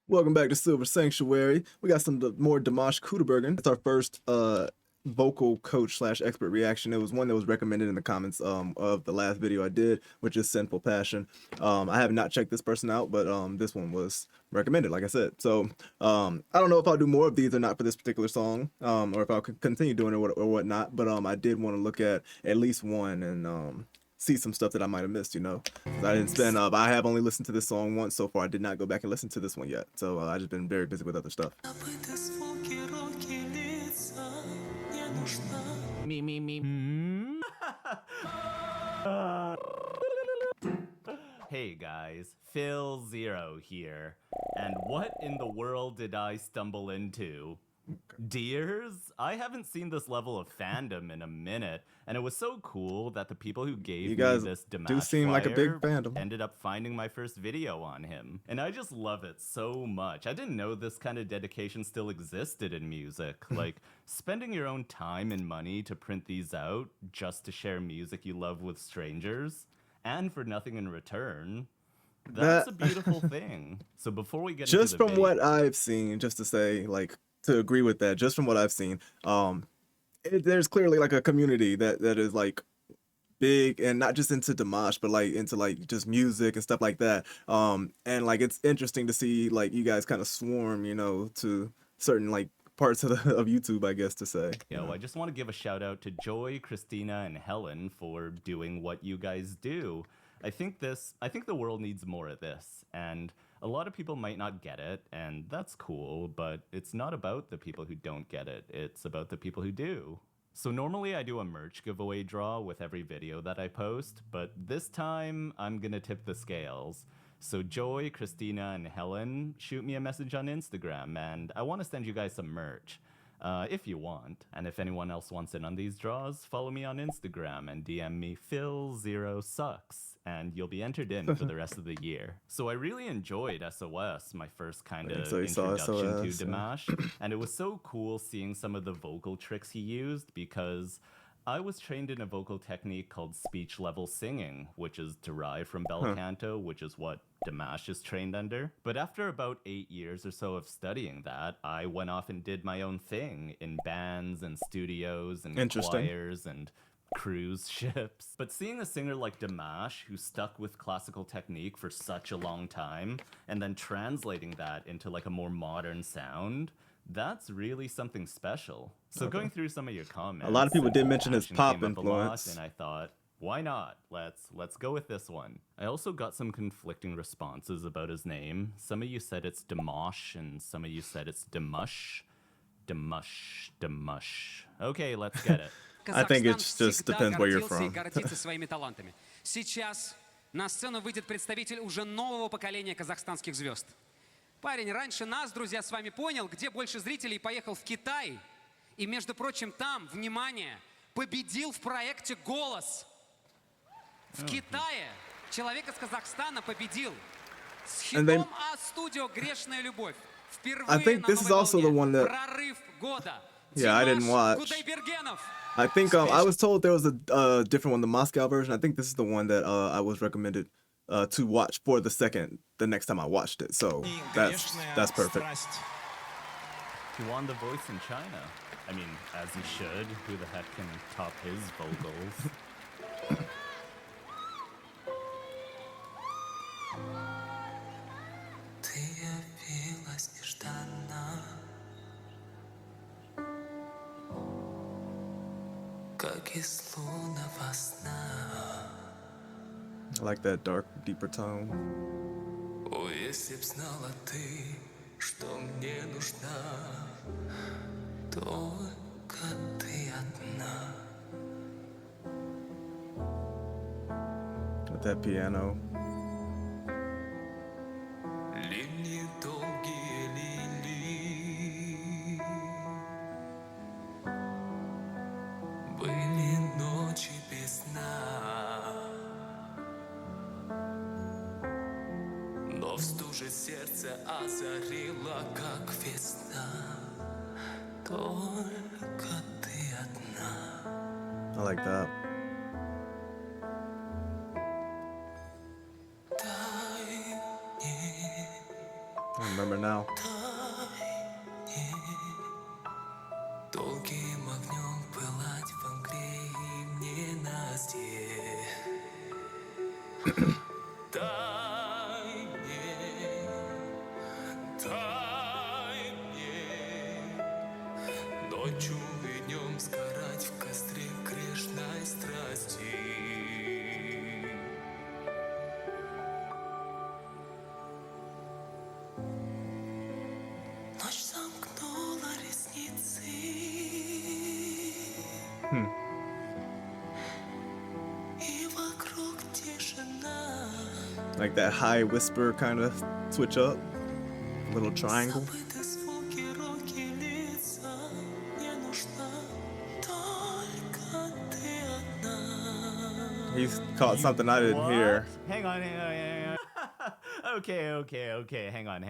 Welcome back to Silver Sanctuary. We got some more Dimash Qudaibergen. It's our first vocal coach slash expert reaction. It was one that was recommended in the comments of the last video I did, which is Sinful Passion. I have not checked this person out, but this one was recommended, like I said. So I don't know if I'll do more of these or not for this particular song, or if I'll continue doing it or whatnot. But I did want to look at least one and see some stuff that I might have missed, you know. I didn't spend I have only listened to this song once so far. I did not go back and listen to this one yet. So I just been very busy with other stuff. Me. Hey guys, Phil Zero here. And what in the world did I stumble into? Deers? I haven't seen this level of fandom in a minute, and it was so cool that the people who gave me this Dimash like a big fandom. ended up finding my first video on him. And I just love it so much. I didn't know this kind of dedication still existed in music. Like, spending your own time and money to print these out just to share music you love with strangers, and for nothing in return. That's a beautiful thing. So before we get into the just from what I've seen, just to say, like, to agree with that, just from what I've seen, there's clearly like a community that is like big and not just into Dimash, but like into like just music and stuff like that. And like it's interesting to see like you guys kind of swarm, you know, to certain like parts of YouTube, I guess to say. I just want to give a shout out to Joy, Christina, and Helen for doing what you guys do. I think the world needs more of this, and a lot of people might not get it, and that's cool, but it's not about the people who don't get it, it's about the people who do. So normally I do a merch giveaway draw with every video that I post, but this time I'm gonna tip the scales. So Joy, Christina, and Helen, shoot me a message on Instagram, and I want to send you guys some merch. If you want. And if anyone else wants in on these draws, follow me on Instagram and DM me Phil0sucks, and you'll be entered in for the rest of the year. So I really enjoyed SOS, my first kind of introduction to Dimash, and it was so cool seeing some of the vocal tricks he used, because I was trained in a vocal technique called speech level singing, which is derived from bel canto, which is what Dimash is trained under. But after about 8 years or so of studying that, I went off and did my own thing in bands and studios and choirs and cruise ships. But seeing a singer like Dimash, who stuck with classical technique for such a long time, and then translating that into like a more modern sound, that's really something special. So going through some of your comments, a lot of people did mention his pop influence, and I thought, why not? Let's go with this one. I also got some conflicting responses about his name. Some of you said it's Dimash, and some of you said it's Dimash. Dimash. Okay, let's get it. I think it just depends where you're from. Сейчас на сцену выйдет представитель уже нового поколения казахстанских звезд. Парень раньше нас, друзья, с вами понял, где больше зрителей, и поехал в Китай. И, между прочим, там, внимание, победил в проекте «Голос». В Китае человек из Казахстана победил с хитом А-студио «Грешная любовь». Впервые на новой волне. Прорыв года. Димаш Qudaibergen. I think I was told there was a different one, the Moscow version. I think this is the one that I was recommended to watch for the next time I watched it. So that's perfect. He won The Voice in China. I mean, as he should. Who the heck can top his vocals? I like that dark, deeper tone. О, если б знала ты, что мне нужна, только ты одна. With that piano. Линии долгие линии, были ночи без сна, но в стуже сердце озарило, как весна. Только ты одна. I like that. remember now. Долгим огнем пылать вам грей мне насте. Дай мне ночью и днем сгорать в костре грешной страсти. Ночь замкнула ресницы. И вокруг тишина. Like that high whisper kind of switch up, little triangle. Забыты звуки, руки, лица. Не нужна только ты одна. He's caught something I didn't hear. Hang on. Okay. Hang on.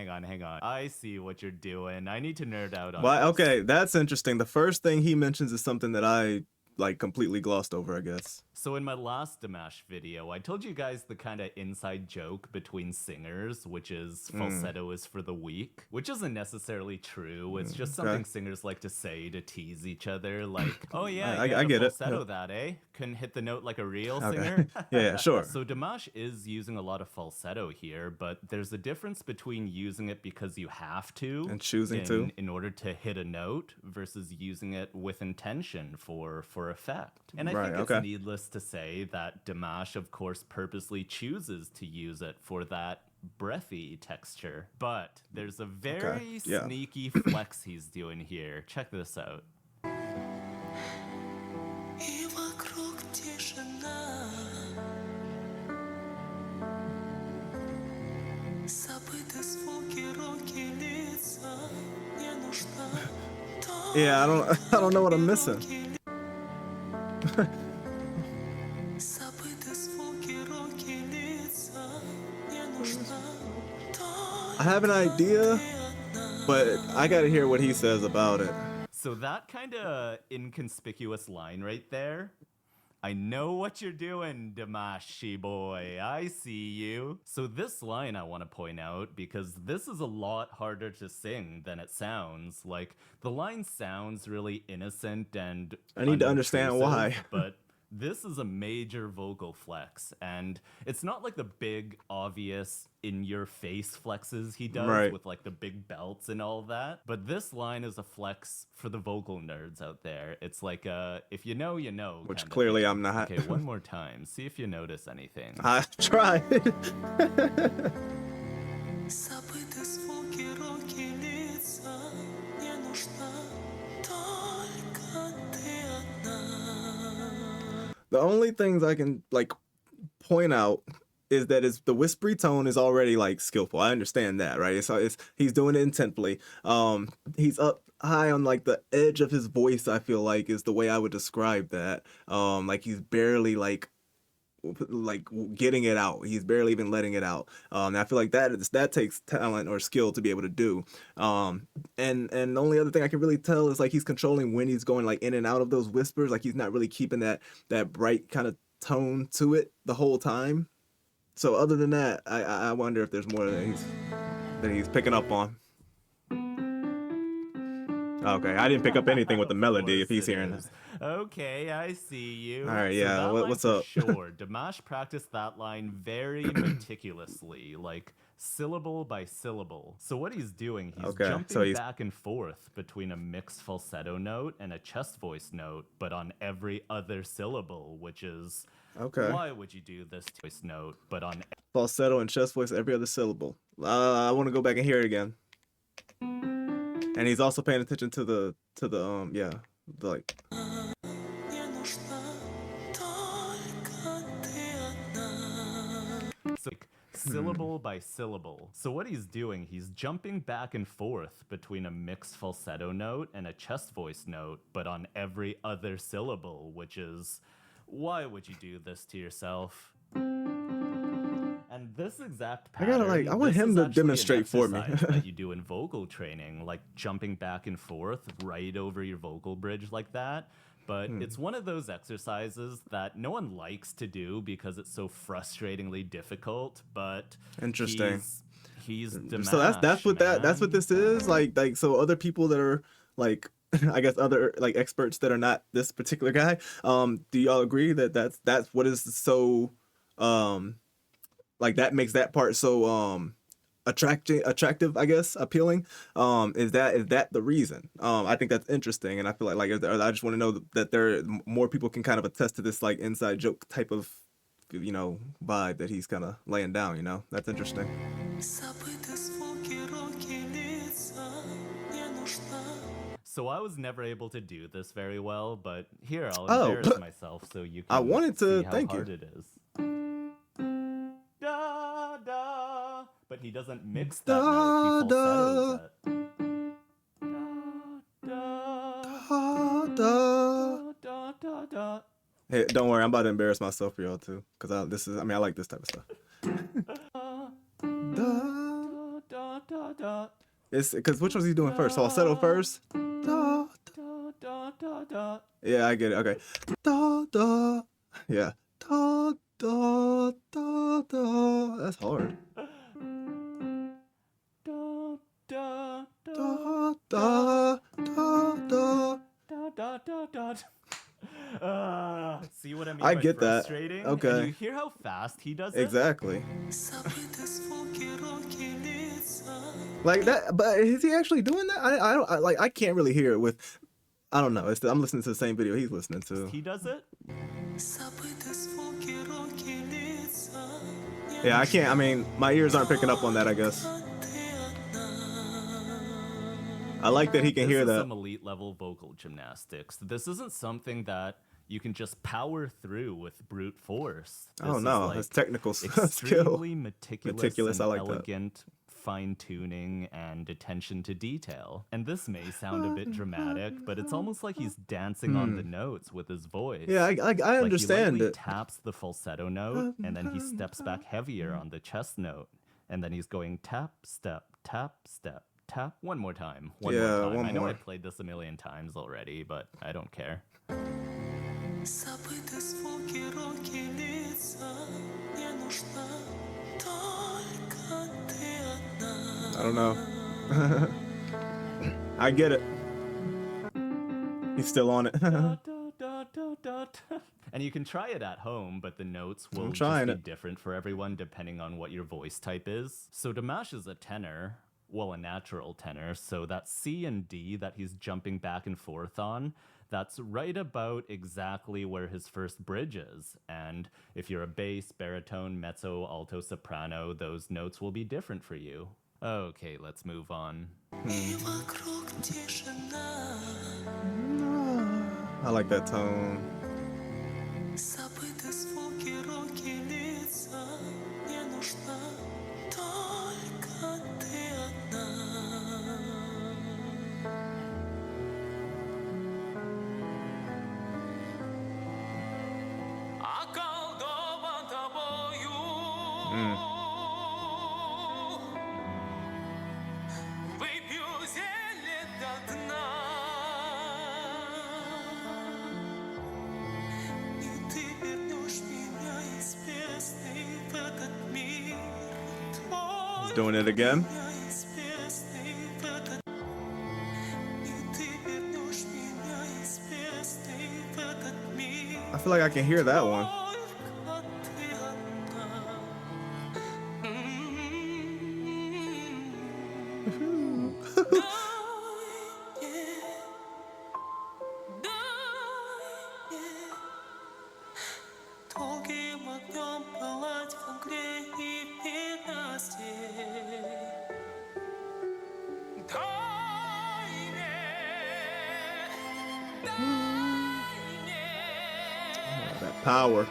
I see what you're doing. I need to nerd out on Well, this. okay, that's interesting. The first thing he mentions is something that I like completely glossed over, I guess. So in my last Dimash video, I told you guys the kind of inside joke between singers, which is falsetto is for the weak, which isn't necessarily true. It's just something singers like to say to tease each other, like, "Oh yeah, I get it. falsetto that, eh? Couldn't hit the note like a real Okay. singer." Yeah, sure. So Dimash is using a lot of falsetto here, but there's a difference between using it because you have to And choosing to. in order to hit a note versus using it with intention for effect. And I Right, think it's okay. needless to say that Dimash, of course, purposely chooses to use it for that breathy texture. But there's a very yeah. sneaky flex he's doing here. Check this out. И вокруг тишина. Забыты звуки, руки, лица. Не нужна Yeah, I don't know what I'm missing. Забыты звуки, руки, лица. Не нужна I have an idea, but I gotta hear what he says about it. So that kind of inconspicuous line right there, I know what you're doing, Dimashi boy. I see you. So this line I want to point out because this is a lot harder to sing than it sounds. Like the line sounds really innocent and I need to understand why. unobtrusive, but this is a major vocal flex, and it's not like the big, obvious, in-your-face flexes he does Right. with like the big belts and all that. But this line is a flex for the vocal nerds out there. It's like if you know, you know. Which kind of clearly thing. I'm not. Okay, one more time. See if you notice anything. I tried. Забыты звуки, руки, лица. Не нужна только ты одна. The only things I can like point out is that the whispery tone is already like skillful. I understand that, right? It's he's doing it intently. He's up high on like the edge of his voice. I feel like is the way I would describe that. Like he's barely like getting it out. He's barely even letting it out. And I feel like that takes talent or skill to be able to do. And the only other thing I can really tell is like he's controlling when he's going like in and out of those whispers. Like he's not really keeping that bright kind of tone to it the whole time. So other than that, I wonder if there's more that he's picking up on. Okay, I didn't pick up anything with the melody if he's hearing that. Okay, I see you. All right, So yeah, that line what's for up? Sure, Dimash practiced that line very meticulously, like syllable by syllable. So what he's doing, he's Okay, jumping so he's- back and forth between a mixed falsetto note and a chest voice note, but on every other syllable, which is Okay. why would you do this voice note, but on Falsetto and chest voice every other syllable. I want to go back and hear it again. And he's also paying attention to the like. Не нужна только ты одна. So like, syllable by syllable. So what he's doing, he's jumping back and forth between a mixed falsetto note and a chest voice note, but on every other syllable, which is, why would you do this to yourself? And this exact I pattern, gotta, like, I want this him is to actually an demonstrate for me. exercise that you do in vocal training, like jumping back and forth right over your vocal bridge like that. But it's one of those exercises that no one likes to do because it's so frustratingly difficult. But Interesting. He's Dimash, So that's what that's what this is like so other people that are like I guess other like experts that are not this particular guy, do y'all agree that that's what is so like that makes that part so attractive, I guess, appealing? Is that the reason? I think that's interesting, and I feel like I just want to know that there more people can kind of attest to this like inside joke type of, you know, vibe that he's kind of laying down, you know. That's interesting. So I was never able to do this very well, but here I'll Oh, embarrass myself so you can I wanted to see how thank you. hard it is. Da, da. But he doesn't mix that note, he falsettos it. Da, da, da. Hey, don't worry, I'm about to embarrass myself for y'all too, cause I like this type of stuff. It's because which one's he doing first? Falsetto first. Yeah, I get it. Okay. Yeah. That's hard. See what I mean? I by get that. frustrating? Okay. And you hear how fast he does it? Exactly. Like that, but is he actually doing that? I can't really hear it with. I don't know. I'm listening to the same video he's listening to. He does it? Yeah, I can't. I mean, my ears aren't picking up on that, I guess. I like that he can hear This is that. some elite level vocal gymnastics. This isn't something that you can just power through with brute force. This Oh no, is it's technical skill. extremely meticulous I and like that. elegant fine-tuning and attention to detail. And this may sound a bit dramatic, but it's almost like he's dancing on the notes with his voice. Yeah, I Like understand he lightly it. taps the falsetto note, and then he steps back heavier on the chest note, and then he's going tap, step, tap, step, tap. One more time. One more time. one I know more. I played this a million times already, but I don't care. I don't know. I get it. He's still on it. And you can try it at home, but the notes will just trying be it. different for everyone depending on what your voice type is. So Dimash is a tenor, well, a natural tenor, so that C and D that he's jumping back and forth on, that's right about exactly where his first bridge is. And if you're a bass, baritone, mezzo, alto, soprano, those notes will be different for you. Okay, let's move on. I like that tone. He's doing it again. I feel like I can hear that one. That power.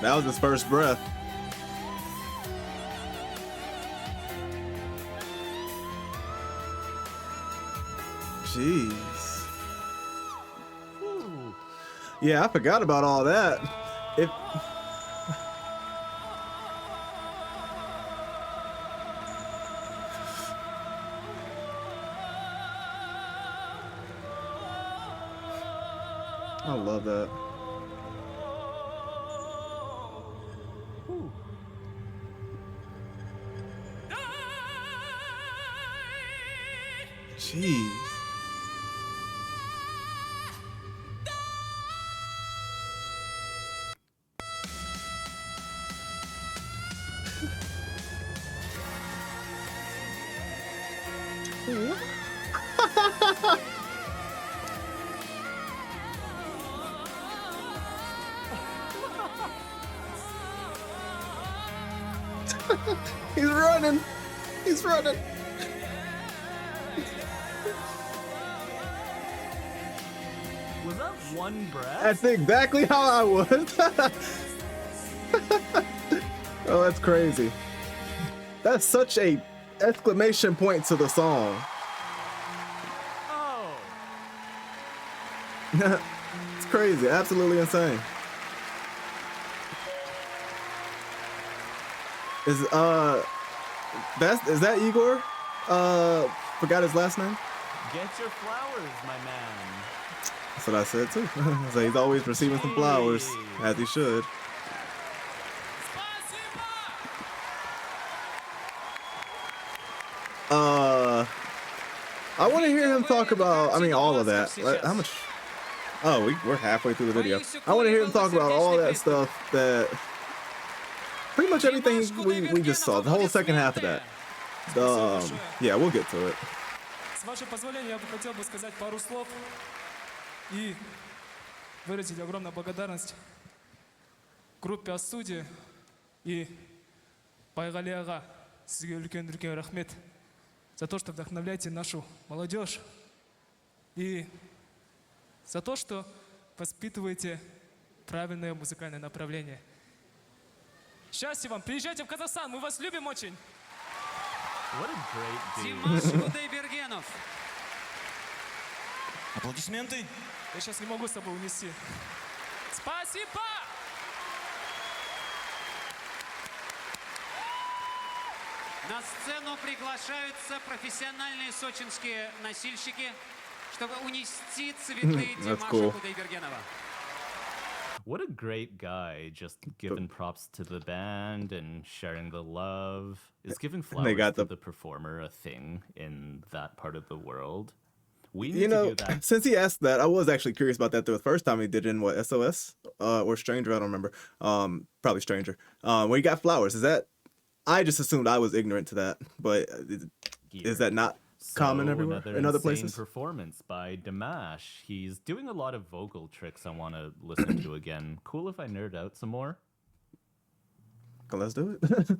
That was his first breath. Jeez. Ooh. Yeah, I forgot about all that. If I love that. Ooh. Jeez. He's running. He's running. Was that one breath? That's exactly how I was. Oh, that's crazy. That's such a exclamation point to the song. Oh. It's crazy. Absolutely insane. Is that Igor? Forgot his last name. Get your flowers, my man. That's what I said too. So he's always receiving some flowers, as he should. I want to hear him talk about. I mean, all of that. Like, how much? Oh, we're halfway through the video. I want to hear him talk about all that stuff. That pretty much everything we just saw. The whole second half of that. Yeah, we'll get to it. С вашего позволения, я бы хотел бы сказать пару слов и выразить огромную благодарность группе «Астуди» и Байгали аға, сізге үлкен рахмет за то, что вдохновляете нашу молодежь и за то, что воспитываете правильное музыкальное направление. Счастья вам! Приезжайте в Казахстан, мы вас любим очень! What a great dude. Димаш Qudaibergenов. Аплодисменты! Я сейчас не могу с собой унести. Спасибо! На сцену приглашаются профессиональные сочинские носильщики, чтобы унести цветы That's Димаша cool. Qudaibergenova. What a great guy, just giving props to the band and sharing the love. Is giving flowers got to the- the performer a thing in that part of the world? We need You to know, do that. since he asked that, I was actually curious about that the first time he did it in what, SOS or Stranger, I don't remember. Probably Stranger. When he got flowers, is that? I just assumed I was ignorant to that, but is that not common everywhere another in other insane places? performance by Dimash. He's doing a lot of vocal tricks I want to listen to again. Cool if I nerd out some more? Let's do it.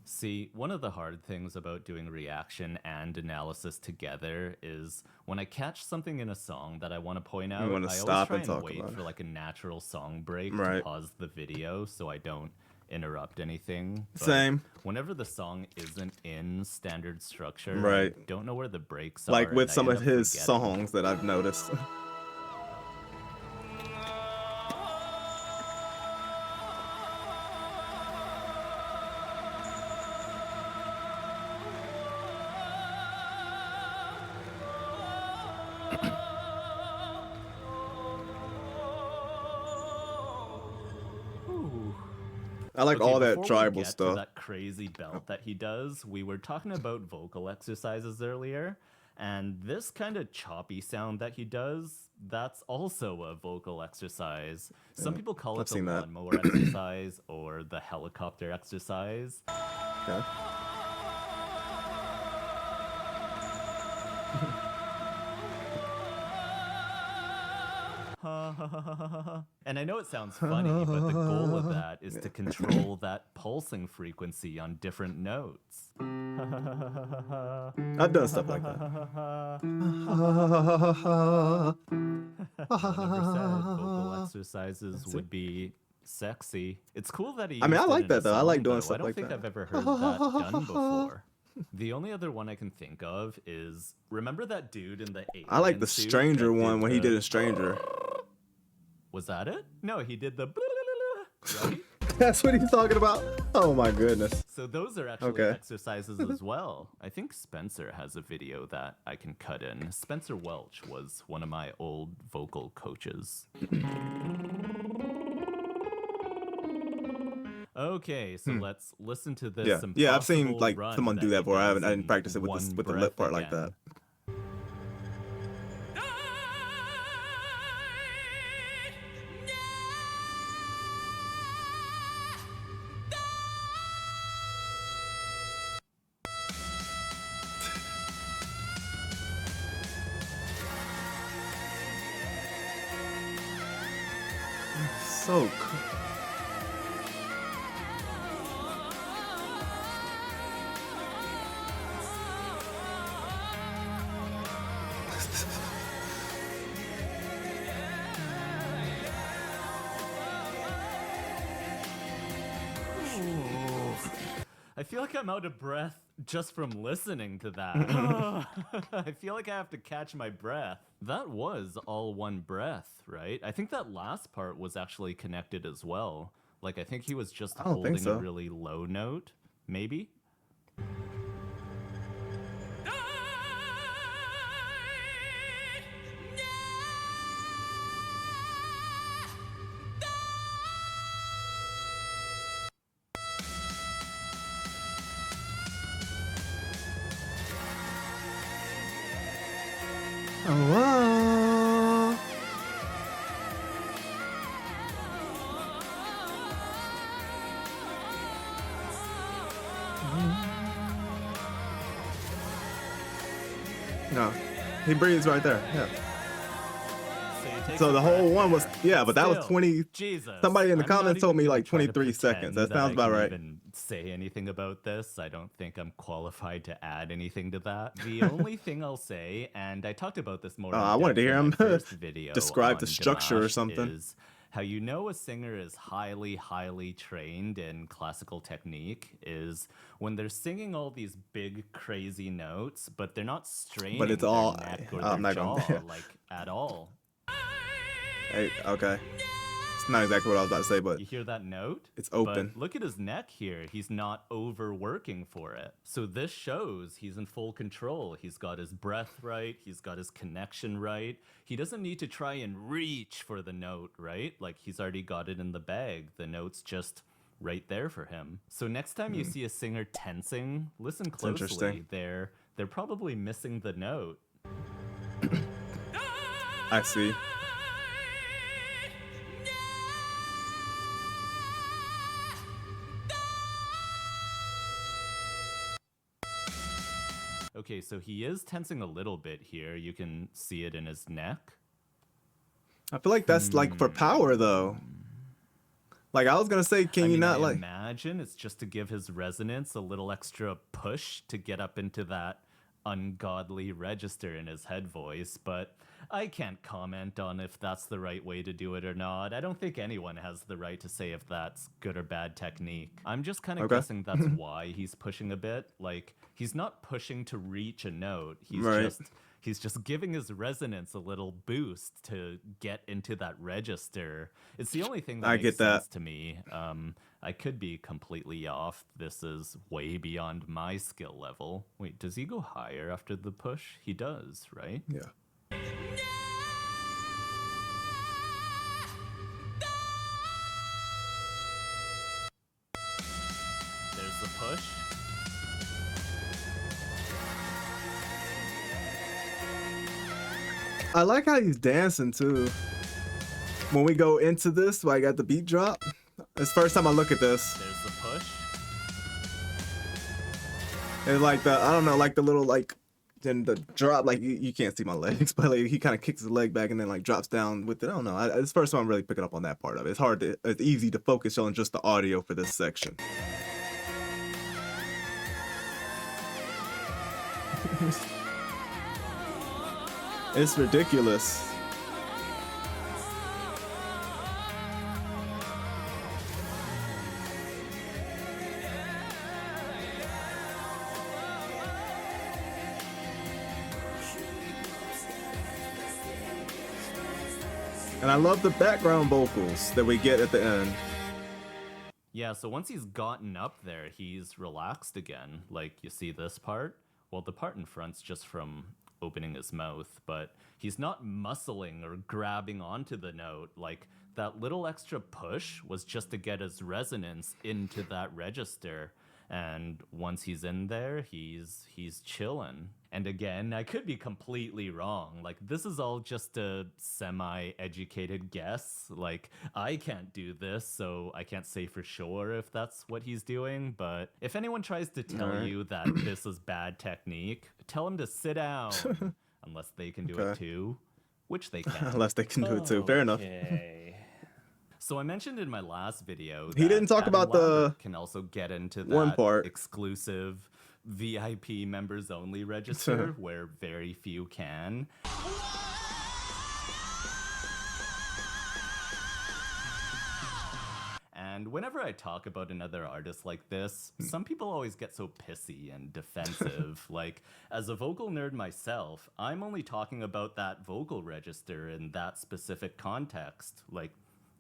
See, one of the hard things about doing reaction and analysis together is when I catch something in a song that I want to point out, wanna I always stop try and and talk wait about it. for like a natural song break Right. to pause the video so I don't interrupt anything. But Same. Whenever the song isn't in standard structure, Right. I don't know where the breaks are. Like with and I some end of up his forgetting. songs that I've noticed. I like Okay, all that before we tribal get to stuff. that crazy belt that he does, we were talking about vocal exercises earlier, and this kind of choppy sound that he does, that's also a vocal exercise. Some people call I've it the seen that. lawnmower exercise or the helicopter exercise. Okay. And I know it sounds funny, but the goal of that is to control that pulsing frequency on different notes. I've done stuff like that. I never said vocal exercises would be sexy. It's cool that he. I mean, I used it like in a that, though. I like song, doing though. stuff I don't like think that. I've ever heard that done before. The only other one I can think of is, remember that dude in the alien I like the suit Stranger that one when he the- did a Stranger. Was that it? No, he did the right? That's what he's talking about? Oh my goodness. So those are actually Okay. exercises as well. I think Spencer has a video that I can cut in. Spencer Welch was one of my old vocal coaches. Okay, so let's listen to this. Yeah, I've seen impossible like run someone do that that he before. I does didn't in practice it with one the breath lip part like again. that. So cool. I feel like I'm out of breath just from listening to that. I feel like I have to catch my breath. That was all one breath, right? I think that last part was actually connected as well. Like, I think he was just I don't think holding so. a really low note, maybe? Oh, wow. No, he breathes right there. Yeah. So, you take So a the whole breath one was there. but that was Still, 20. Jesus. Somebody in the I'm not comments even told me gonna like try to 23 seconds. That pretend sounds I about can right. even say anything about this. I don't think I'm qualified to add anything to that. The only thing I'll say, and I talked about this more. I in wanted to depth hear in him my first video describe the on structure or Dimash, something. Is how you know a singer is highly, highly trained in classical technique is when they're singing all these big, crazy notes, but they're not straining it's their all- neck or I'm their not jaw gonna- like at all. Hey, okay. It's not exactly what I was about to say, but You hear that note? It's open. But look at his neck here. He's not overworking for it. So this shows he's in full control. He's got his breath right. He's got his connection right. He doesn't need to try and reach for the note, right? Like he's already got it in the bag. The note's just right there for him. So next time you see a singer tensing, listen closely. interesting. They're probably missing the note. I see. Okay, so he is tensing a little bit here. You can see it in his neck. I feel like that's like for power though. Like I was gonna say, can you not I like? imagine it's just to give his resonance a little extra push to get up into that ungodly register in his head voice, but I can't comment on if that's the right way to do it or not. I don't think anyone has the right to say if that's good or bad technique. I'm just kind of Okay. guessing that's why he's pushing a bit. Like he's not pushing to reach a note. Right. He's just giving his resonance a little boost to get into that register. It's the only thing that I makes get that. sense to me. I could be completely off. This is way beyond my skill level. Wait, does he go higher after the push? He does, right? Yeah. There's the push. I like how he's dancing too. When we go into this, like at the beat drop, it's the first time I look at this. There's the push. And like the, I don't know, like the little like, then the drop, like you can't see my legs, but like he kind of kicks his leg back and then like drops down with it. I don't know. It's the first time I'm really picking up on that part of it. It's easy to focus on just the audio for this section. It's ridiculous. And I love the background vocals that we get at the end. Yeah, so once he's gotten up there, he's relaxed again. Like, you see this part? Well, the part in front's just from opening his mouth, but he's not muscling or grabbing onto the note. Like, that little extra push was just to get his resonance into that register. And once he's in there, he's chilling. And again, I could be completely wrong. Like, this is all just a semi-educated guess. Like, I can't do this, so I can't say for sure if that's what he's doing. But if anyone tries to tell you that this is bad technique, tell them to sit down. Unless they can do it too, which they can. Unless they can do it too. Fair enough. So I mentioned in my last video that He didn't talk Adam about the Lambert can also get into that one part. exclusive VIP members only register where very few can. And whenever I talk about another artist like this, some people always get so pissy and defensive. Like, as a vocal nerd myself, I'm only talking about that vocal register in that specific context. Like,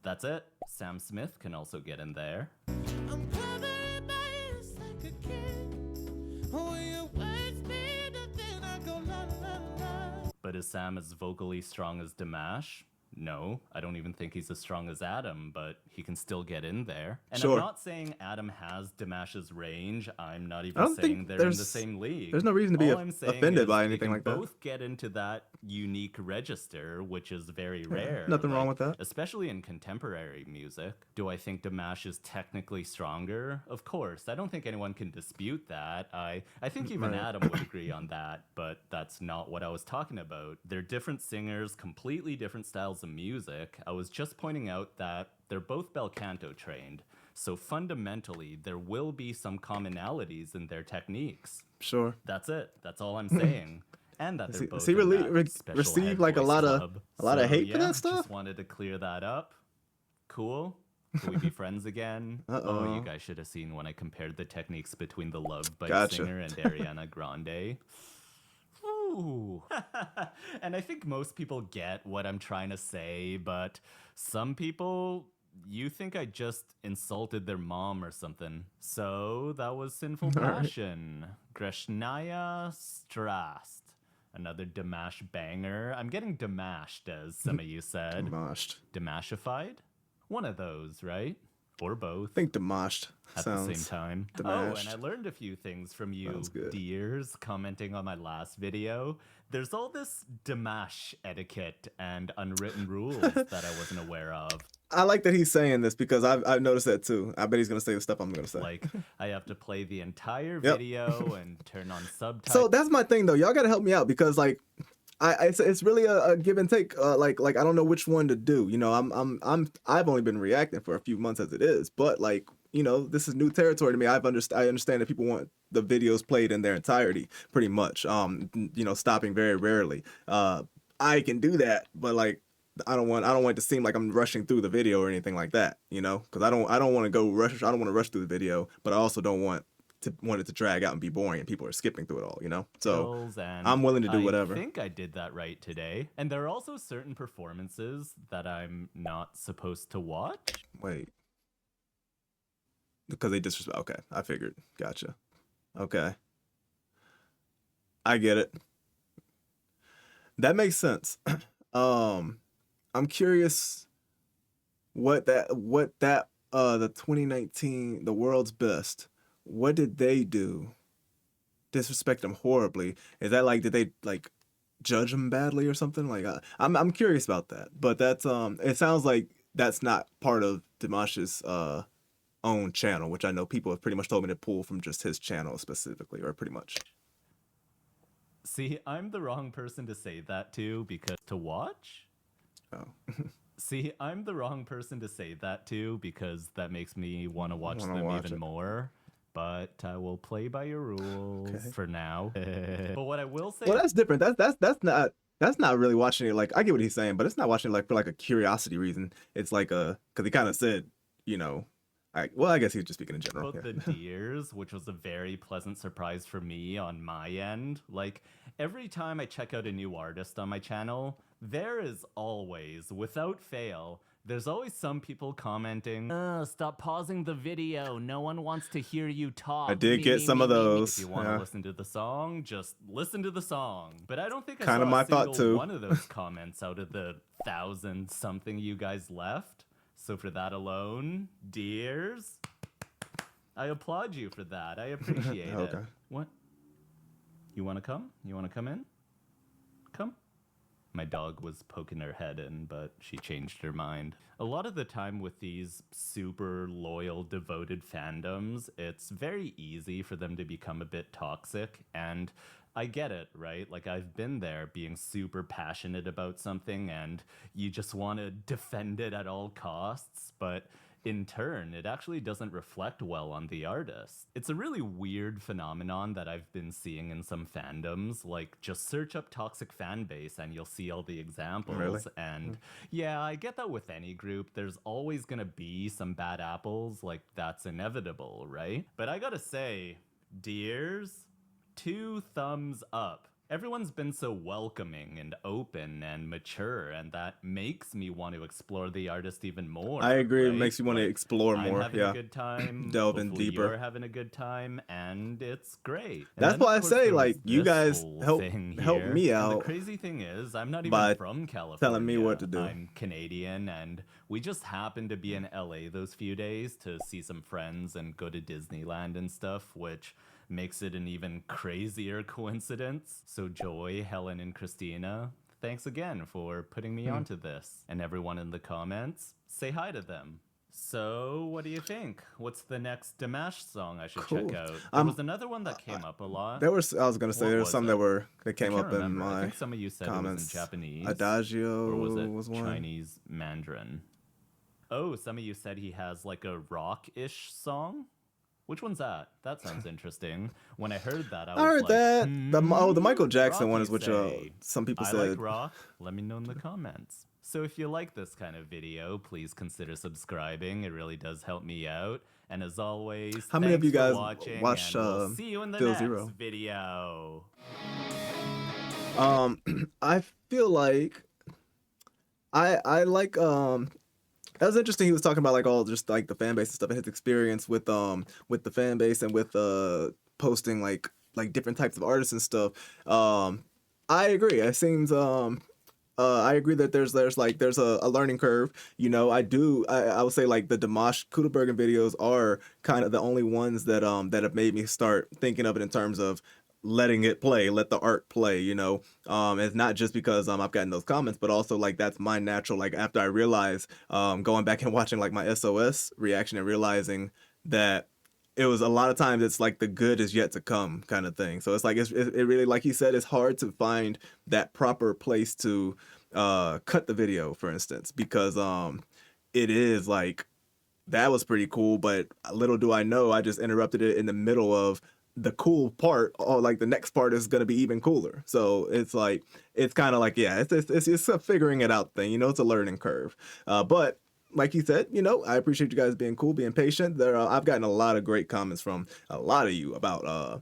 that's it. Sam Smith can also get in there. I'm covered by ice like a kid. When your words speed up, then I go la la la. But is Sam as vocally strong as Dimash? No, I don't even think he's as strong as Adam, but he can still get in there. And Sure. I'm not saying Adam has Dimash's range. I'm not I even don't saying think they're in the there's- same league. there's no reason to be All I'm saying offended is by they anything can like that. both get into that unique register, which is very rare. nothing wrong with that. Especially in contemporary music. Do I think Dimash is technically stronger? Of course. I don't think anyone can dispute that. I think even Adam would agree on that, but that's not what I was talking about. They're different singers, completely different styles of music. I was just pointing out that they're both bel canto trained. So fundamentally, there will be some commonalities in their techniques. Sure. That's it. That's all I'm saying. And that they're both Does he in really that special receive head like a voice lot club. of hate for yeah, that stuff? Just wanted to clear that up. Cool. Can we be friends again? Oh, you guys should have seen when I compared the techniques between the Love Bite Gotcha. singer and Ariana Grande. Ooh. And I think most people get what I'm trying to say, but some people, you think I just insulted their mom or something. So that was Sinful Passion. Greshnaya Strast. Another Dimash banger. I'm getting Dimashed, as some of you said. Demoshed. Dimashified? One of those, right? Or both. I think demoshed At sounds the same time. Oh, Dimashed. and I learned a few things from you, Sounds good. dears, commenting on my last video. There's all this Dimash etiquette and unwritten rules that I wasn't aware of. I like that he's saying this because I've noticed that too. I bet he's gonna say the stuff I'm gonna say. Like, I have to play the entire Yep. video and turn on subtitles. So that's my thing though. Y'all gotta help me out because like it's really a give and take. Like I don't know which one to do. You know, I've only been reacting for a few months as it is, but like, you know, this is new territory to me. I understand that people want the videos played in their entirety, pretty much. You know, stopping very rarely. I can do that, but like, I don't want it to seem like I'm rushing through the video or anything like that. You know, because I don't want to go rush. I don't want to rush through the video, but I also don't want it to drag out and be boring and people are skipping through it all. You know, so And I'm willing to do whatever. I think I did that right today. And there are also certain performances that I'm not supposed to watch. Wait. Because they disrespect. Okay, I figured. Gotcha. Okay. I get it. That makes sense. I'm curious what that the 2019 the world's best, what did they do? Disrespect them horribly. Is that like, did they like judge them badly or something? Like I'm curious about that. But that's it sounds like that's not part of Dimash's own channel, which I know people have pretty much told me to pull from just his channel specifically, or pretty much. See, I'm the wrong person to say that to because to watch? Oh. See, I'm the wrong person to say that to because that makes me want to watch Wanna them watch even it. more. But I will play by your rules Okay. for now. But what I will say, Well, that's different. That's not really watching it like, I get what he's saying, but it's not watching it like for like a curiosity reason. It's like because he kind of said, you know, I guess he was just speaking in general. about Yeah. the deers, which was a very pleasant surprise for me on my end. Like, every time I check out a new artist on my channel, there is always, without fail, there's always some people commenting, stop pausing the video. No one wants to hear you talk. I did get some of those. If you want to Yeah. listen to the song, just listen to the song. But I don't think I Kinda saw my a single thought, too. one of those comments out of the 1,000-something you guys left. So for that alone, dears, I applaud you for that. I appreciate it. Okay. What? You want to come? You want to come in? Come. My dog was poking her head in, but she changed her mind. A lot of the time with these super loyal, devoted fandoms, it's very easy for them to become a bit toxic, and I get it, right? Like, I've been there being super passionate about something, and you just want to defend it at all costs, but in turn, it actually doesn't reflect well on the artist. It's a really weird phenomenon that I've been seeing in some fandoms. Like, just search up toxic fan base and you'll see all the examples. Really? And yeah, I get that with any group. There's always gonna be some bad apples. Like, that's inevitable, right? But I gotta say, dears, 2 thumbs up. Everyone's been so welcoming and open and mature, and that makes me want to explore the artist even more. I agree. It right? makes you want to Like, explore I'm more. having Yeah. a good time. Delve in Hopefully deeper. You're having a good time, and it's great. And That's then, why I of course, say, there was like, you this guys whole help thing me here. And out the crazy thing is, I'm not by even from California. telling me what to do. I'm Canadian, and we just happened to be in LA those few days to see some friends and go to Disneyland and stuff, which makes it an even crazier coincidence. So Joy, Helen, and Christina, thanks again for putting me onto this. And everyone in the comments, say hi to them. So, what do you think? What's the next Dimash song I should check Cool. out? There was another one that came up a lot. There was, I was gonna say, What there was was some it? that came I can't up in remember. I my think some of you said comments. it was in Japanese. Adagio Or was it was one. Chinese Mandarin? Oh, some of you said he has like a rock-ish song? Which one's that? That sounds interesting. When I heard that, I was I heard like, that. The Michael Jackson rock, one you is which say? some people I said. like rock. Let me know in the comments. So if you like this kind of video, please consider subscribing. It really does help me out. And as always, How many of thanks you for guys watching, watched, and we'll see you in the Field next Zero? video. I feel like I like that was interesting. He was talking about like all just like the fan base and stuff and his experience with the fan base and with posting like different types of artists and stuff. I agree. It seems I agree that there's a learning curve. You know, I would say like the Dimash Qudaibergen videos are kind of the only ones that have made me start thinking of it in terms of letting it play, let the art play, you know. It's not just because I've gotten those comments, but also like that's my natural, like after I realize going back and watching like my SOS reaction and realizing that it was a lot of times it's like the good is yet to come kind of thing. So it's like it really, like he said, it's hard to find that proper place to cut the video, for instance, because it is like that was pretty cool, but little do I know I just interrupted it in the middle of the cool part, or like the next part is going to be even cooler. So it's like it's kind of like, yeah, it's a figuring it out thing, you know. It's a learning curve, but like you said, you know, I appreciate you guys being cool, being patient. I've gotten a lot of great comments from a lot of you about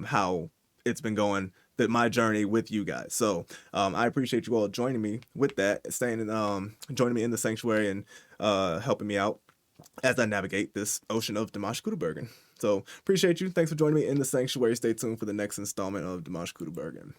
how it's been going, that my journey with you guys. So I appreciate you all joining me with that, staying in, joining me in the sanctuary and helping me out as I navigate this ocean of Dimash Qudaibergen. So appreciate you. Thanks for joining me in the sanctuary. Stay tuned for the next installment of Dimash Qudaibergen.